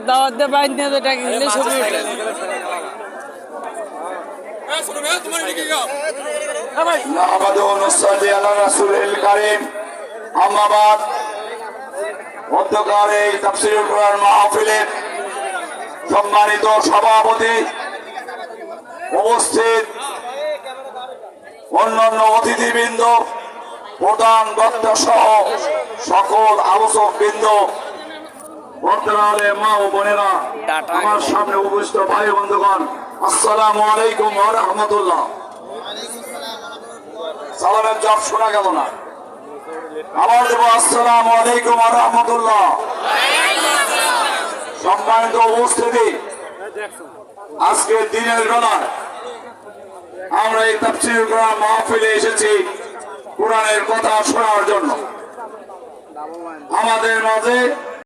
দাওয়াত দিয়ে বাইন নিয়ে টাকা দিলে ছবি উঠে মধ্যকার এই তাফসীরুল কুরআন মাহফিলের সম্মানিত সভাপতি, উপস্থিত অন্যান্য অতিথিবৃন্দ, প্রধান বক্তা সহ সকল আলোচক বৃন্দ, বর্তমানে মা ও বোনেরা, আমার সামনে উপস্থিত ভাই বন্ধুগণ, আসসালামু আলাইকুম ওয়া রাহমাতুল্লাহ। সালামের জব শোনা গেল না, আবার দেব আসসালামু আলাইকুম ওয়া রাহমাতুল্লাহ। সম্মানিত উপস্থিতি, আজকে দিনের বেলায় আমরা এই তাফসীরুল কুরআন মাহফিলে এসেছি কোরআনের কথা শোনার জন্য। আমাদের মাঝে